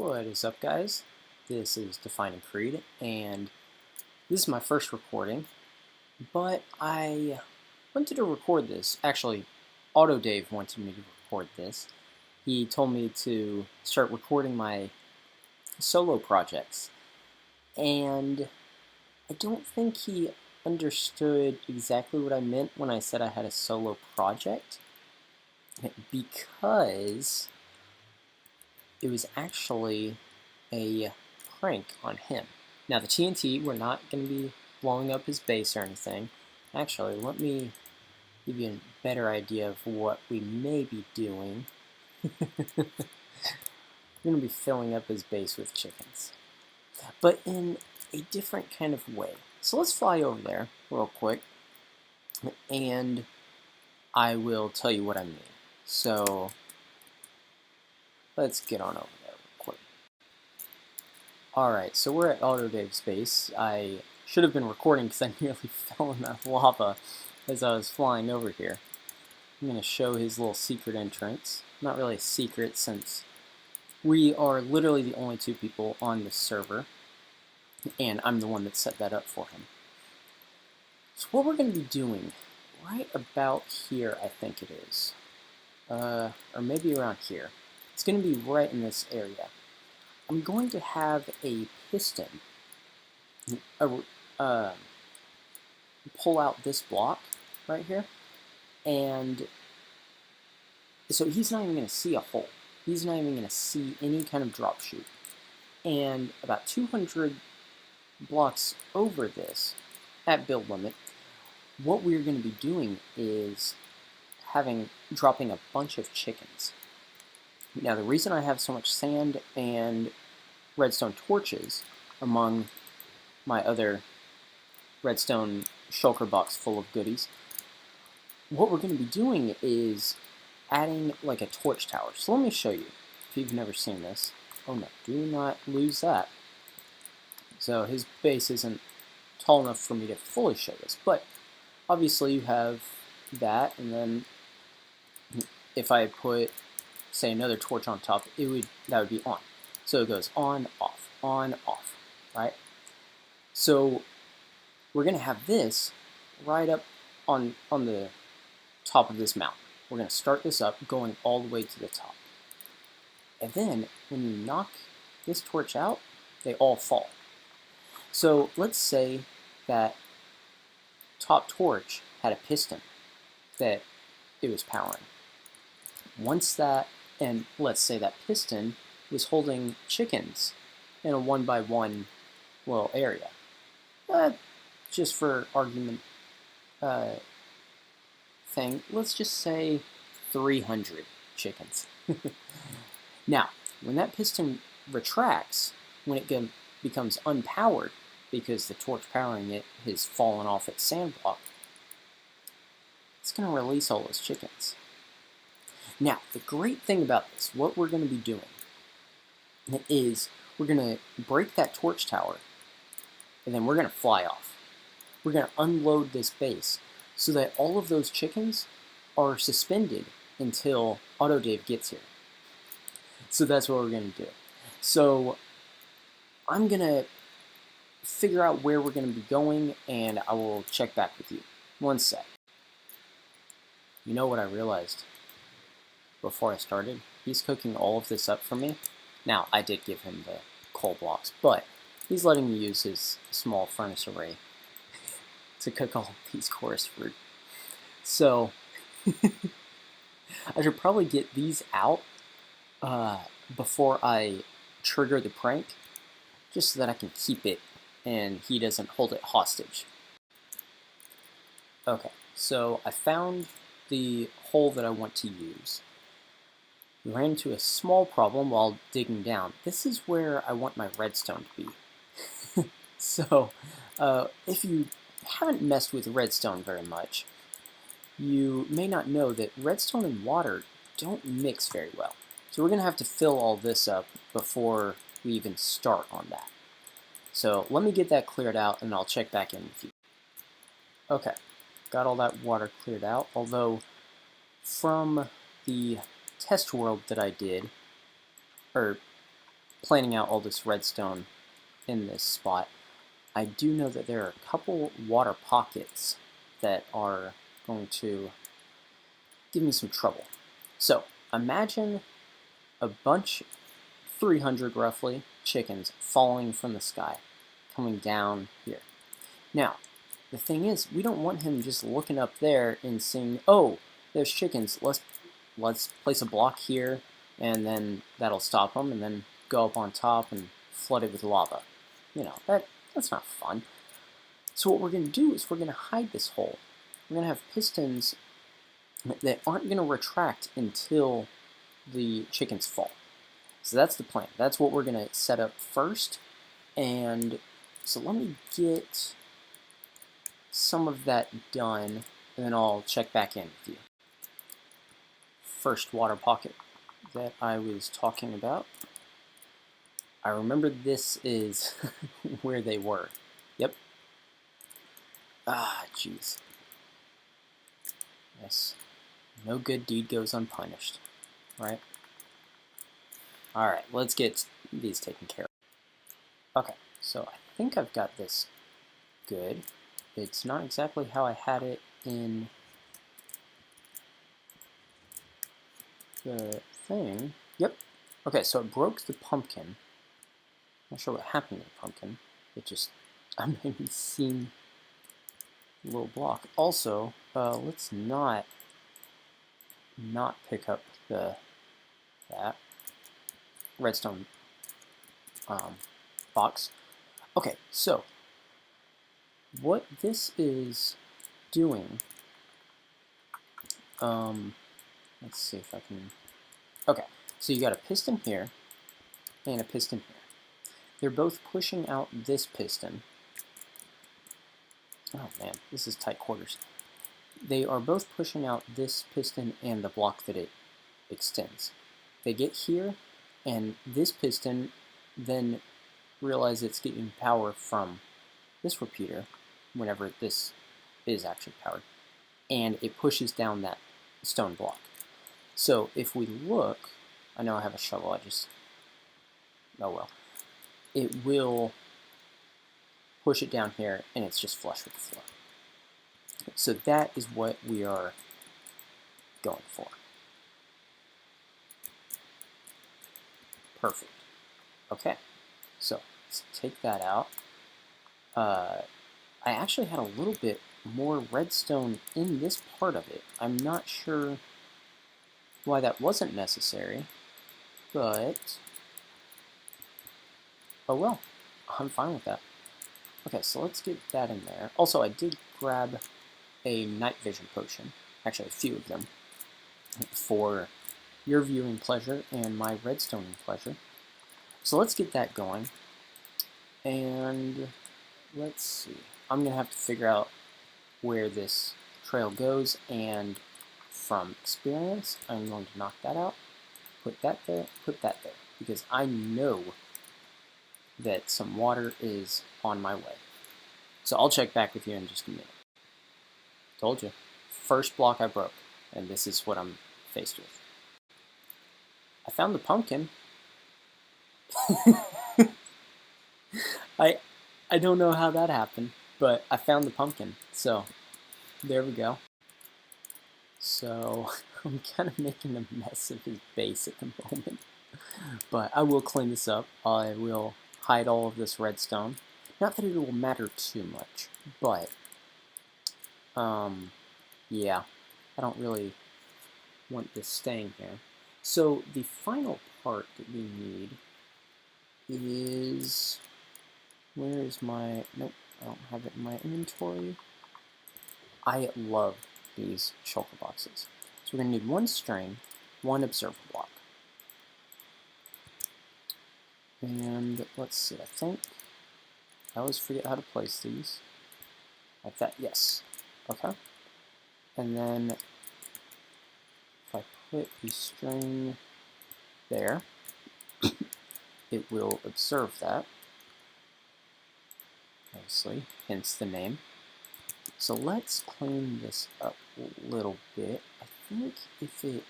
What is up, guys? This is Defining Creed, and this is my first recording, but I wanted to record this. Actually, AutoDave wanted me to record this. He told me to start recording my solo projects, and I don't think he understood exactly what I meant when I said I had a solo project, because it was actually a prank on him. Now, the TNT, we're not going to be blowing up his base or anything. Actually, let me give you a better idea of what we may be doing. We're going to be filling up his base with chickens, but in a different kind of way. So let's fly over there real quick, and I will tell you what I mean. So let's get on over there real quick. Alright, so we're at AutoDave's base. I should have been recording because I nearly fell in that lava as I was flying over here. I'm going to show his little secret entrance. Not really a secret, since we are literally the only two people on this server, and I'm the one that set that up for him. So what we're going to be doing right about here, I think it is, or maybe around here. It's going to be right in this area. I'm going to have a piston pull out this block right here, and so he's not even going to see a hole. He's not even going to see any kind of drop chute. And about 200 blocks over this, at build limit, what we're going to be doing is dropping a bunch of chickens. Now, the reason I have so much sand and redstone torches among my other redstone shulker box full of goodies, what we're going to be doing is adding like a torch tower. So let me show you, if you've never seen this. Oh no, do not lose that. So his base isn't tall enough for me to fully show this, but obviously you have that, and then if I put, say, another torch on top, that would be on. So it goes on, off, right? So we're going to have this right up on the top of this mountain. We're going to start this up, going all the way to the top. And then, when you knock this torch out, they all fall. So let's say that top torch had a piston that it was powering. Once that, and let's say that piston was holding chickens in a 1x1 little area. Just for argument thing, let's just say 300 chickens. Now, when that piston retracts, when it becomes unpowered, because the torch powering it has fallen off its sand block, it's going to release all those chickens. Now, the great thing about this, what we're going to be doing, is we're going to break that torch tower, and then we're going to fly off. We're going to unload this base so that all of those chickens are suspended until AutoDave gets here. So that's what we're going to do. So I'm going to figure out where we're going to be going, and I will check back with you. One sec. You know what I realized before I started? He's cooking all of this up for me. Now, I did give him the coal blocks, but he's letting me use his small furnace array to cook all of these chorus fruit. So, I should probably get these out before I trigger the prank, just so that I can keep it and he doesn't hold it hostage. Okay, so I found the hole that I want to use. We ran into a small problem while digging down. This is where I want my redstone to be. So, if you haven't messed with redstone very much, you may not know that redstone and water don't mix very well. So we're going to have to fill all this up before we even start on that. So let me get that cleared out, and I'll check back in with you. Okay, got all that water cleared out, although from the test world that I did, or planning out all this redstone in this spot, I do know that there are a couple water pockets that are going to give me some trouble. So imagine a bunch, 300 roughly, chickens falling from the sky, coming down here. Now, the thing is, we don't want him just looking up there and seeing, oh, there's chickens, let's place a block here, and then that'll stop them, and then go up on top and flood it with lava. You know, that's not fun. So what we're going to do is we're going to hide this hole. We're going to have pistons that aren't going to retract until the chickens fall. So that's the plan. That's what we're going to set up first. And so let me get some of that done, and then I'll check back in with you. First water pocket that I was talking about. I remember this is where they were. Yep. Ah, jeez. Yes. No good deed goes unpunished, right? Alright, let's get these taken care of. Okay, so I think I've got this good. It's not exactly how I had it in the thing. Yep. Okay, so it broke the pumpkin. Not sure what happened to the pumpkin. It just, I'm not even seeing the little block. Also, let's not pick up that redstone box. Okay, so what this is doing, let's see if I can, okay, so you got a piston here and a piston here. They're both pushing out this piston. Oh man, this is tight quarters. They are both pushing out this piston and the block that it extends. They get here, and this piston then realizes it's getting power from this repeater whenever this is actually powered, and it pushes down that stone block. So if we look, I know I have a shovel, oh well. It will push it down here, and it's just flush with the floor. So that is what we are going for. Perfect. Okay, so let's take that out. I actually had a little bit more redstone in this part of it. I'm not sure why that wasn't necessary, but oh well, I'm fine with that. Okay, so let's get that in there. Also, I did grab a night vision potion, actually a few of them, for your viewing pleasure and my redstoning pleasure. So let's get that going, and let's see. I'm going to have to figure out where this trail goes, and from experience, I'm going to knock that out, put that there, because I know that some water is on my way. So I'll check back with you in just a minute. Told you. First block I broke, and this is what I'm faced with. I found the pumpkin. I don't know how that happened, but I found the pumpkin, so there we go. So I'm kind of making a mess of his base at the moment, but I will clean this up. I will hide all of this redstone. Not that it will matter too much, but yeah, I don't really want this staying here. So the final part that we need is, where is my, nope, I don't have it in my inventory. I love these shulker boxes. So we're going to need one string, one observer block. And let's see, I think I always forget how to place these. Like that, yes. Okay. And then if I put the string there, it will observe that. Obviously, hence the name. So let's clean this up a little bit. I think if it,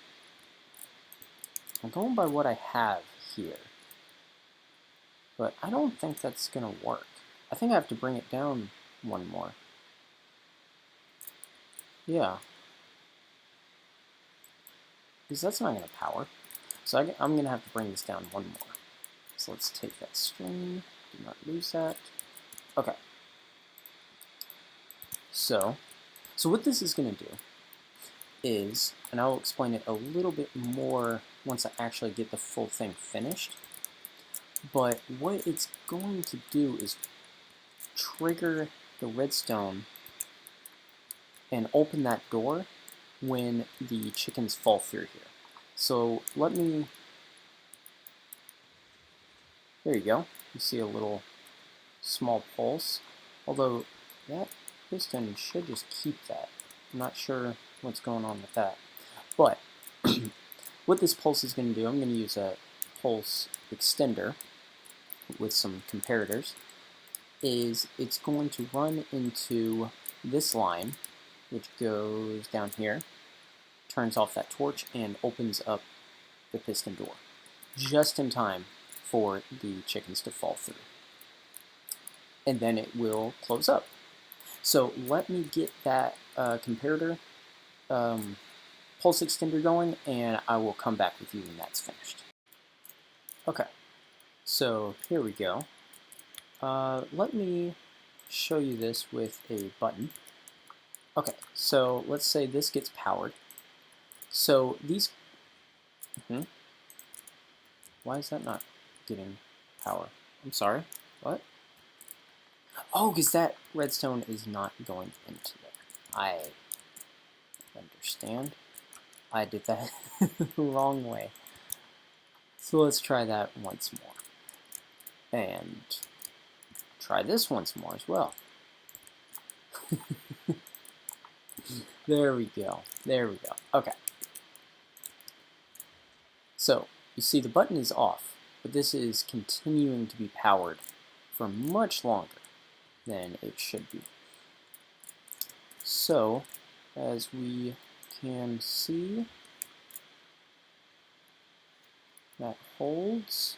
I'm going by what I have here. but I don't think that's going to work. I think I have to bring it down one more. Yeah. Because that's not going to power. So I'm going to have to bring this down one more. So let's take that string. Do not lose that. Okay. So what this is going to do is, and I'll explain it a little bit more once I actually get the full thing finished, but what it's going to do is trigger the redstone and open that door when the chickens fall through here. So let me, there you go. You see a little small pulse, although that piston should just keep that. I'm not sure what's going on with that. But what this pulse is going to do, I'm going to use a pulse extender with some comparators, is it's going to run into this line, which goes down here, turns off that torch, and opens up the piston door, just in time for the chickens to fall through. And then it will close up. So let me get that comparator pulse extender going, and I will come back with you when that's finished. Okay, so here we go. Let me show you this with a button. Okay, so let's say this gets powered. So these, why is that not getting power? I'm sorry, what? Oh, because that redstone is not going into there. I understand. I did that the wrong way. So let's try that once more. And try this once more as well. There we go. There we go. Okay. So, you see the button is off, but this is continuing to be powered for much longer than it should be. So, as we can see, that holds.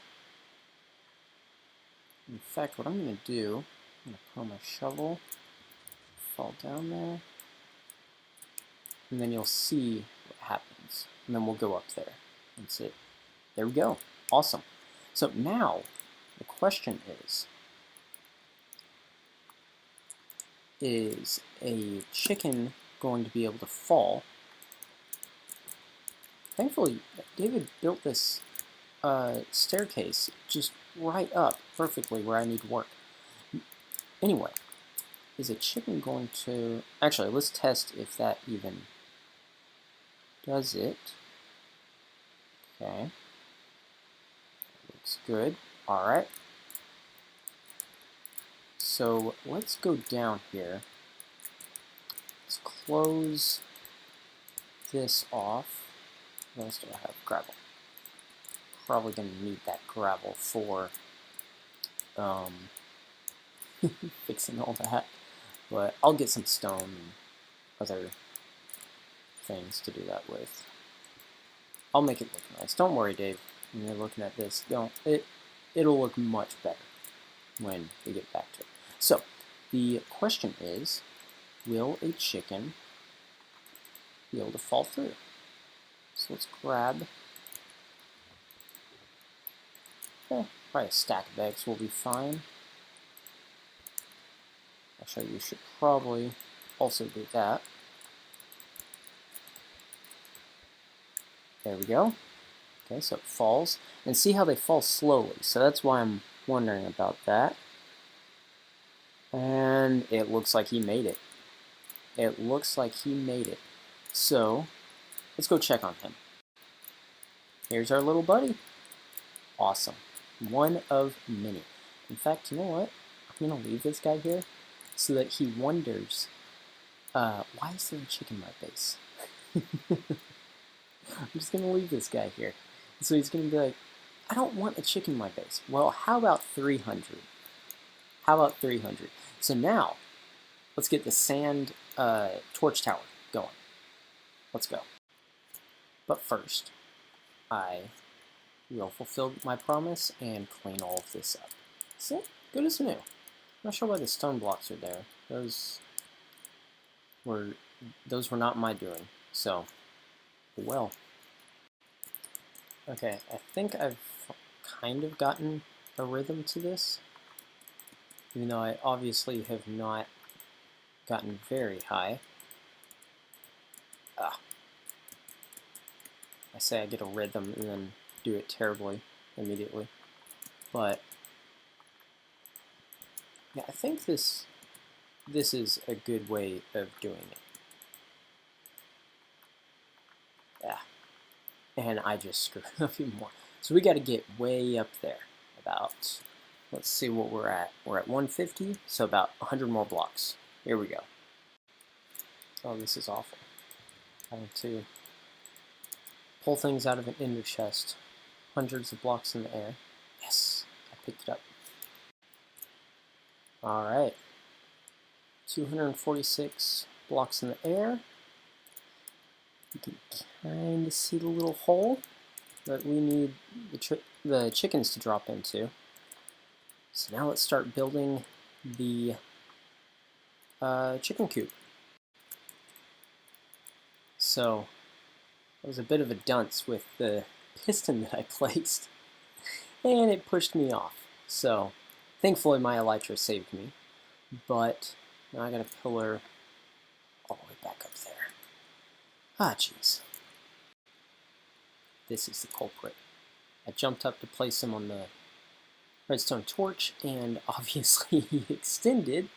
In fact, what I'm going to do, I'm going to put my shovel, fall down there, and then you'll see what happens. And then we'll go up there. That's it. There we go. Awesome. So now, the question is a chicken going to be able to fall? Thankfully, David built this staircase just right up perfectly where I need to work. Anyway, is a chicken going to... Actually, let's test if that even does it. Okay. Looks good. Alright. So let's go down here. Let's close this off. What else do I have? Gravel. Probably going to need that gravel for fixing all that. But I'll get some stone and other things to do that with. I'll make it look nice. Don't worry, Dave. When you're looking at this, it'll look much better when we get back to it. So, the question is, will a chicken be able to fall through? So let's grab, probably a stack of eggs will be fine. Actually, we should probably also do that. There we go. Okay, so it falls. And see how they fall slowly. So that's why I'm wondering about that. And it looks like he made it. It looks like he made it. So, let's go check on him. Here's our little buddy. Awesome. One of many. In fact, you know what? I'm going to leave this guy here so that he wonders, why is there a chicken in my base? I'm just going to leave this guy here. So he's going to be like, I don't want a chicken in my base. Well, how about 300? How about 300? So now, let's get the sand torch tower going. Let's go. But first, I will fulfill my promise and clean all of this up. See? Good as new. Not sure why the stone blocks are there. Those were not my doing. So, well. Okay, I think I've kind of gotten a rhythm to this, even though I obviously have not gotten very high. Ah. I say I get a rhythm and then do it terribly immediately. But yeah, I think this is a good way of doing it. Yeah. And I just screwed up even more. So we got to get way up there. About, let's see what we're at. We're at 150, so about 100 more blocks. Here we go. Oh, this is awful. Having to pull things out of an ender chest. Hundreds of blocks in the air. Yes, I picked it up. Alright. 246 blocks in the air. You can kind of see the little hole that we need the chickens to drop into. So now let's start building the chicken coop. So it was a bit of a dunce with the piston that I placed, and it pushed me off. So thankfully my elytra saved me, but now I got a pillar all the way back up there. Ah, jeez. This is the culprit. I jumped up to place him on the redstone torch, and obviously he extended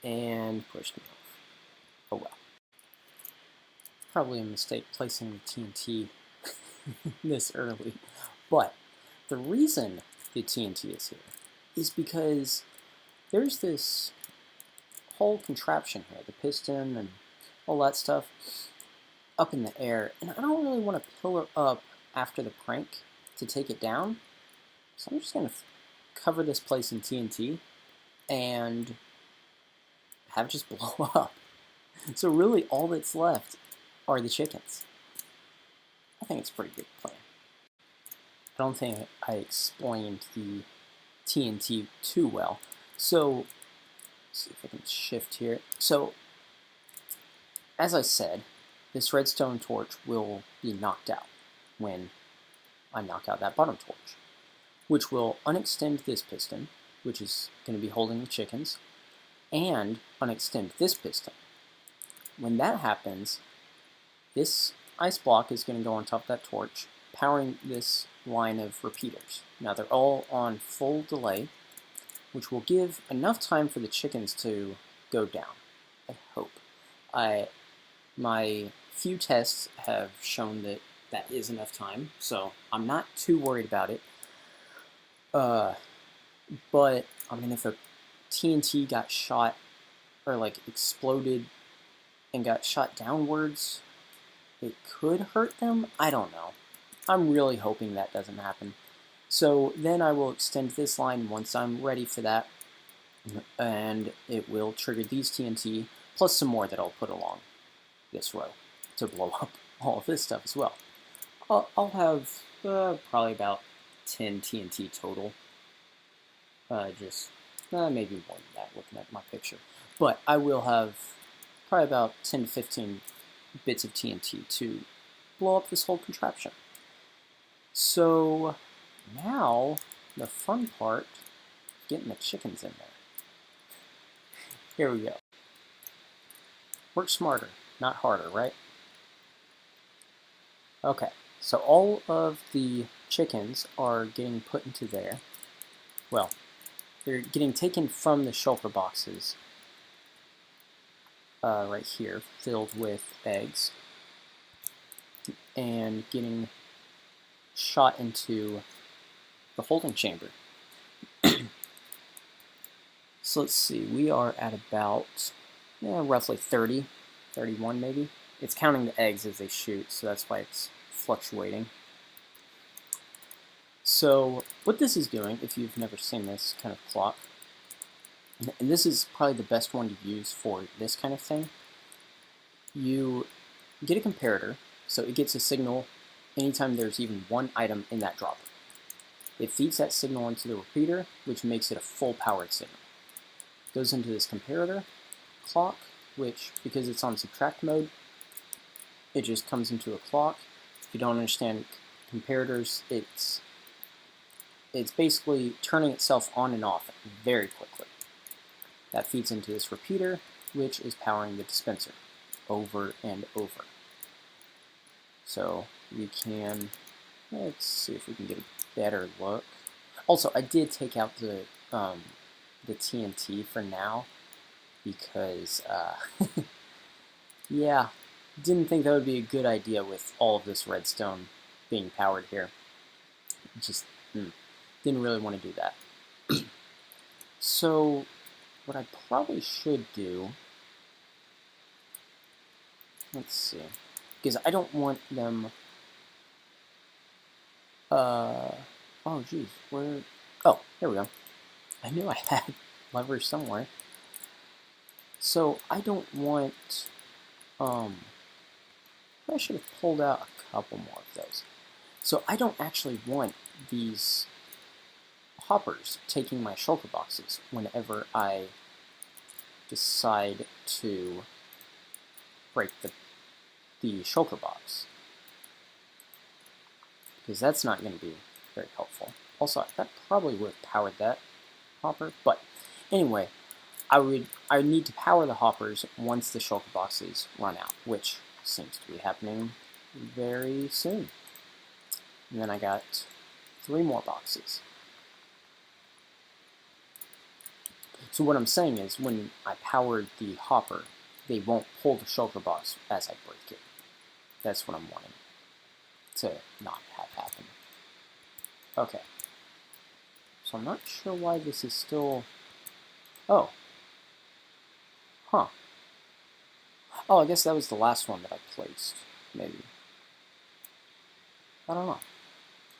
and pushed me off. Oh well. Probably a mistake placing the TNT this early. But the reason the TNT is here is because there's this whole contraption here, the piston and all that stuff, up in the air, and I don't really want to pillar up after the prank to take it down, so I'm just going to cover this place in TNT and have it just blow up. So really all that's left are the chickens. I think it's a pretty good plan. I don't think I explained the TNT too well. So, let's see if I can shift here. So, as I said, this redstone torch will be knocked out when I knock out that bottom torch, which will unextend this piston, which is going to be holding the chickens, and unextend this piston. When that happens, this ice block is going to go on top of that torch, powering this line of repeaters. Now they're all on full delay, which will give enough time for the chickens to go down, I hope. My few tests have shown that that is enough time, so I'm not too worried about it. But, I mean, if a TNT got shot, or like exploded and got shot downwards, it could hurt them? I don't know. I'm really hoping that doesn't happen. So then I will extend this line once I'm ready for that, and it will trigger these TNT, plus some more that I'll put along this row to blow up all of this stuff as well. I'll have probably about 10 TNT total. Maybe more than that, looking at my picture. But I will have probably about 10 to 15 bits of TNT to blow up this whole contraption. So now the fun part, getting the chickens in there. Here we go. Work smarter, not harder, right? Okay, so all of the chickens are getting put into there. Well, they're getting taken from the shulker boxes right here, filled with eggs, and getting shot into the holding chamber. So let's see, we are at about roughly 30, 31 maybe. It's counting the eggs as they shoot, so that's why it's fluctuating. So what this is doing, if you've never seen this kind of clock, and this is probably the best one to use for this kind of thing, you get a comparator, so it gets a signal anytime there's even one item in that dropper. It feeds that signal into the repeater, which makes it a full powered signal. It goes into this comparator clock, which, because it's on subtract mode, it just comes into a clock. If you don't understand comparators, it's basically turning itself on and off very quickly. That feeds into this repeater, which is powering the dispenser over and over. So we can, let's see if we can get a better look. Also, I did take out the TNT for now because, yeah, didn't think that would be a good idea with all of this redstone being powered here. Just didn't really want to do that. So what I probably should do, let's see, because I don't want them, oh geez, where, oh, there we go. I knew I had levers somewhere. So I don't want, I should have pulled out a couple more of those. So I don't actually want these hoppers taking my shulker boxes whenever I decide to break the shulker box, because that's not going to be very helpful. Also, that probably would have powered that hopper, but anyway, I need to power the hoppers once the shulker boxes run out, which seems to be happening very soon. And then I got 3 more boxes. So what I'm saying is, when I powered the hopper, they won't pull the shulker box as I break it. That's what I'm wanting to not have happen. Okay. So I'm not sure why this is still... Oh. Huh. Oh, I guess that was the last one that I placed, maybe. I don't know.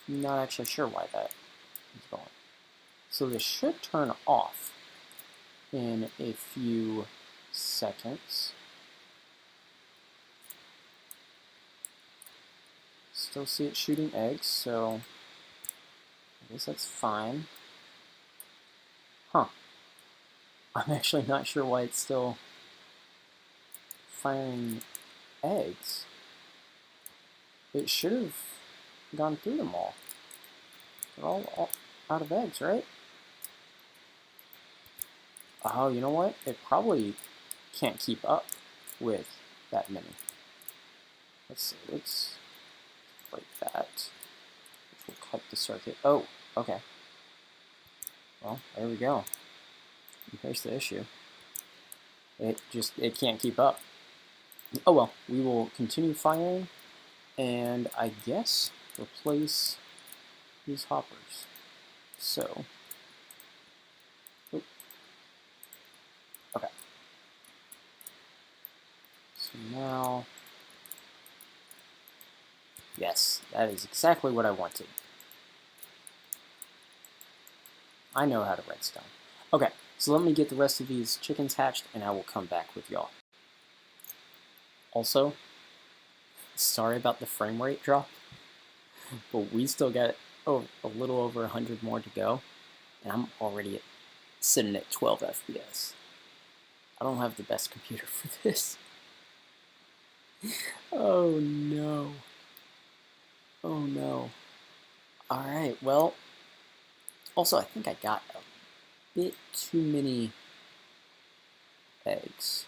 I'm not actually sure why that is going. So this should turn off in a few seconds. Still see it shooting eggs, so I guess that's fine. Huh. I'm actually not sure why it's still firing eggs. It should have gone through them all. They're all out of eggs, right? Oh, you know what? It probably can't keep up with that many. Let's see, let's break that, which will cut the circuit. Oh, okay. Well, there we go. And here's the issue. It can't keep up. Oh well, we will continue firing, and I guess replace these hoppers. So, okay. So now, yes, that is exactly what I wanted. I know how to redstone. Okay, so let me get the rest of these chickens hatched, and I will come back with y'all. Also, sorry about the frame rate drop, but we still got a little over 100 more to go, and I'm already sitting at 12 FPS. I don't have the best computer for this. Oh no. Oh no. Alright, well, also I think I got a bit too many eggs,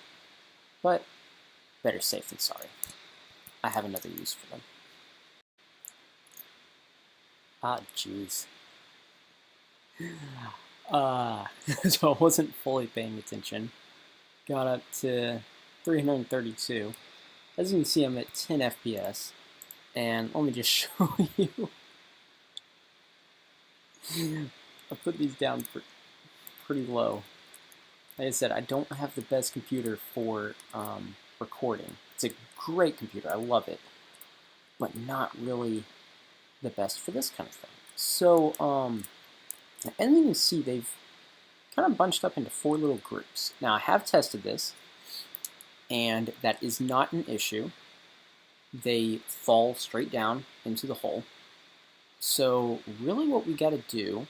but better safe than sorry. I have another use for them. Ah, jeez. So I wasn't fully paying attention. Got up to 332. As you can see, I'm at 10 FPS. And let me just show you. I put these down pretty low. Like I said, I don't have the best computer for recording. It's a great computer, I love it, but not really the best for this kind of thing. So, and you can see they've kind of bunched up into 4 little groups. Now, I have tested this, and that is not an issue. They fall straight down into the hole. So really what we got to do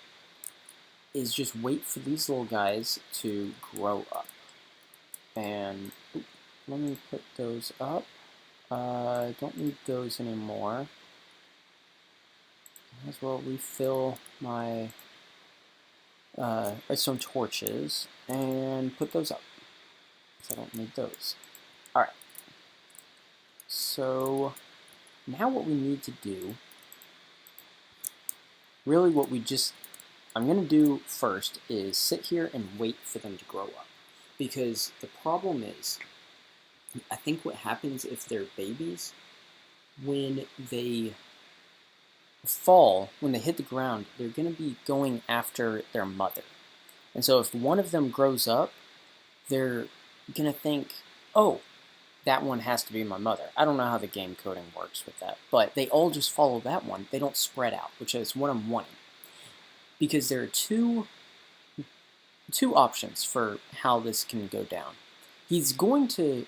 is just wait for these little guys to grow up. And let me put those up. I don't need those anymore. Might as well refill my redstone torches and put those up, because I don't need those. Alright, so now what we need to do, really what I'm going to do first is sit here and wait for them to grow up. Because the problem is, I think what happens if they're babies, when they fall, when they hit the ground, they're going to be going after their mother. And so if one of them grows up, they're going to think, oh, that one has to be my mother. I don't know how the game coding works with that, but they all just follow that one. They don't spread out, which is what I'm wanting. Because there are two options for how this can go down. He's going to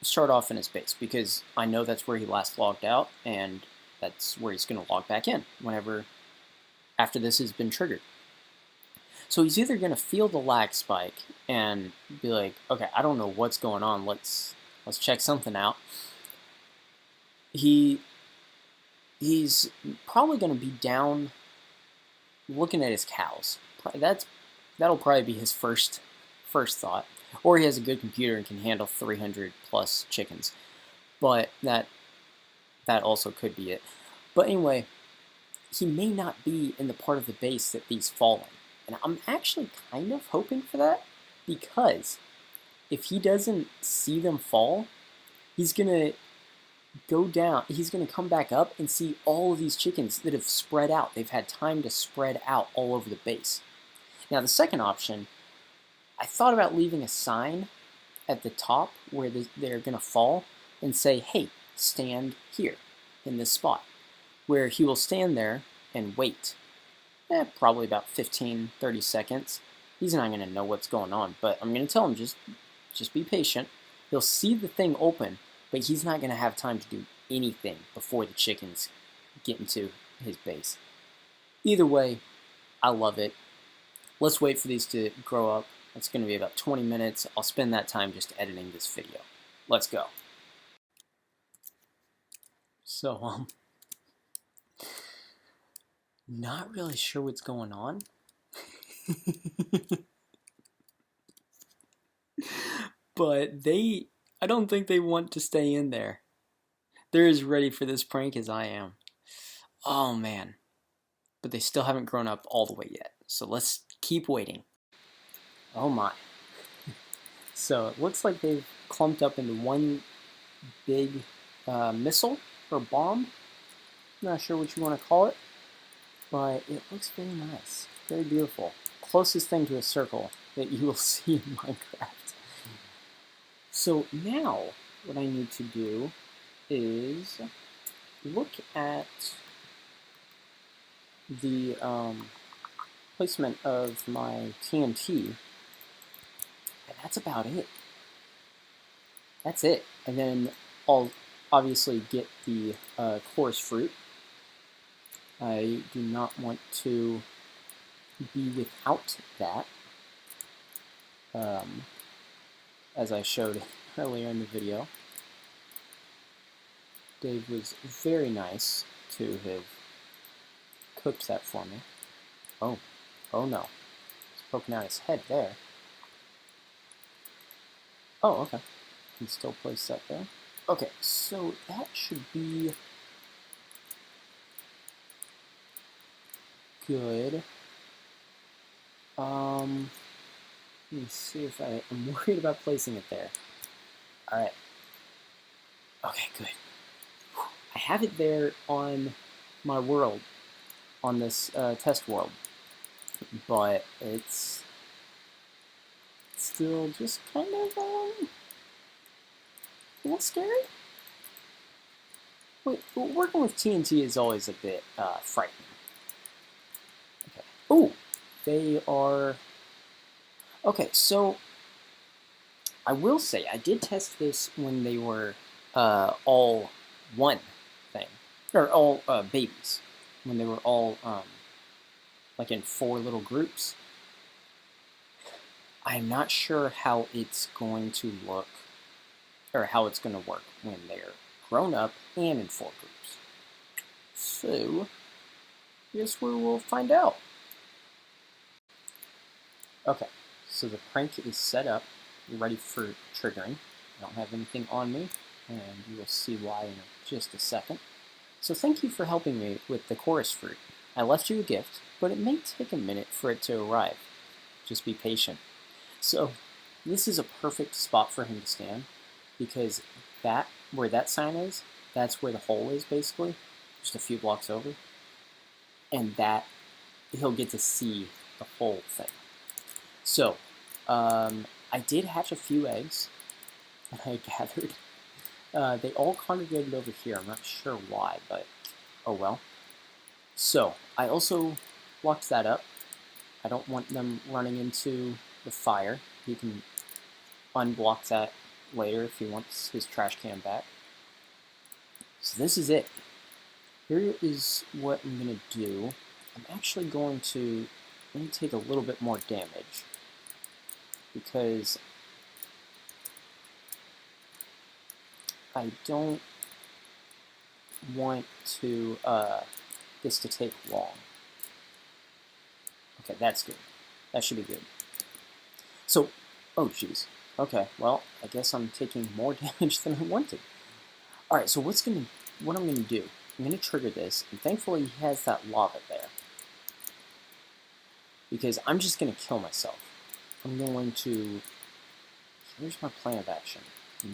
start off in his base, because I know that's where he last logged out, and that's where he's going to log back in whenever after this has been triggered. So he's either going to feel the lag spike and be like, okay, I don't know what's going on, let's check something out. He's probably going to be down looking at his cows. That'll probably be his first thought. Or he has a good computer and can handle 300 plus chickens. But that also could be it. But anyway, he may not be in the part of the base that these fall in. And I'm actually kind of hoping for that, because if he doesn't see them fall, he's going to go down, he's going to come back up and see all of these chickens that have spread out. They've had time to spread out all over the base. Now the second option, I thought about leaving a sign at the top where they're going to fall and say, hey, stand here in this spot, where he will stand there and wait. Probably about 15-30 seconds. He's not going to know what's going on, but I'm going to tell him just be patient. He'll see the thing open, but he's not going to have time to do anything before the chickens get into his base. Either way, I love it. Let's wait for these to grow up. It's going to be about 20 minutes. I'll spend that time just editing this video. Let's go. So, not really sure what's going on. But I don't think they want to stay in there. They're as ready for this prank as I am. Oh man. But they still haven't grown up all the way yet. So let's keep waiting. Oh my. So it looks like they've clumped up into one big missile or bomb. Not sure what you want to call it. But it looks very nice. Very beautiful. Closest thing to a circle that you will see in Minecraft. So now what I need to do is look at the placement of my TNT, and that's about it. That's it. And then I'll obviously get the chorus fruit. I do not want to be without that, as I showed earlier in the video. Dave was very nice to have cooked that for me. Oh no. He's poking out his head there. Oh, okay. Can still place that there. Okay, so that should be good. Let me see if I'm worried about placing it there. Alright. Okay, good. I have it there on my world, on this test world, but it's still just kind of a little scary. Wait, working with TNT is always a bit frightening. Okay. Oh, they are. Okay, so I will say I did test this when they were all one thing, or all babies. when they were all like in 4 little groups. I'm not sure how it's going to look, or how it's going to work when they're grown up and in 4 groups. So, I guess we will find out. Okay, so the prank is set up, ready for triggering. I don't have anything on me, and you will see why in just a second. So thank you for helping me with the chorus fruit. I left you a gift, but it may take a minute for it to arrive. Just be patient. So this is a perfect spot for him to stand, because that, where that sign is, that's where the hole is basically, just a few blocks over. And that, he'll get to see the whole thing. So, I did hatch a few eggs that I gathered. They all congregated over here. I'm not sure why, but oh well. So, I also locked that up. I don't want them running into the fire. He can unblock that later if he wants his trash can back. So this is it. Here is what I'm going to do. I'm actually going to take a little bit more damage, because I don't want to this to take long. Okay, that's good. That should be good. So, oh jeez. Okay, well, I guess I'm taking more damage than I wanted. Alright, so what I'm gonna do, I'm gonna trigger this, and thankfully he has that lava there. Because I'm just gonna kill myself. I'm going to, here's my plan of action.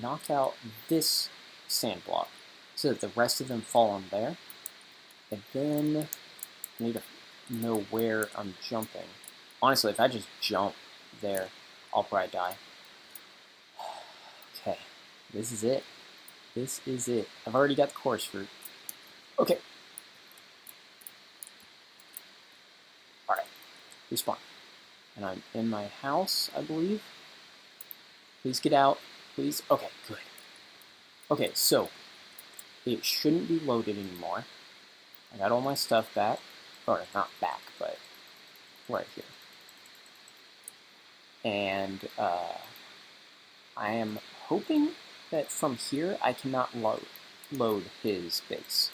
Knock out this sand block so that the rest of them fall on there. And then I need to know where I'm jumping. Honestly, if I just jump there, I'll probably die. Okay, this is it. This is it. I've already got the chorus fruit. Okay. Alright, respawn. And I'm in my house, I believe. Please get out. Please. Okay, good. Okay, so it shouldn't be loaded anymore. I got all my stuff back. Or not back, but right here. And I am hoping that from here I cannot load his base.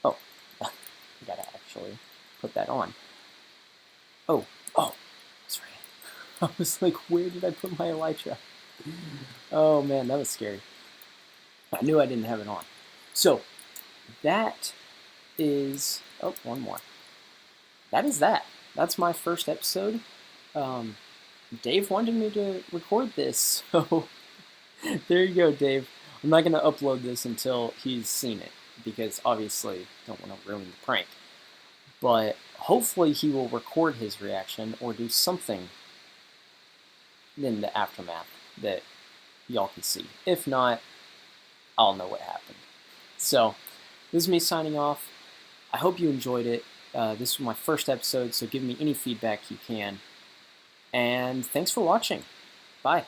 Oh, I gotta actually put that on. Oh, that's right. I was like, where did I put my elytra? Oh man, that was scary. I knew I didn't have it on. So, that is, oh, one more. That is that. That's my first episode. Dave wanted me to record this, so there you go, Dave. I'm not going to upload this until he's seen it, because obviously don't want to ruin the prank. But hopefully he will record his reaction or do something in the aftermath that y'all can see. If not, I'll know what happened. So, this is me signing off. I hope you enjoyed it. This was my first episode, so give me any feedback you can. And thanks for watching. Bye.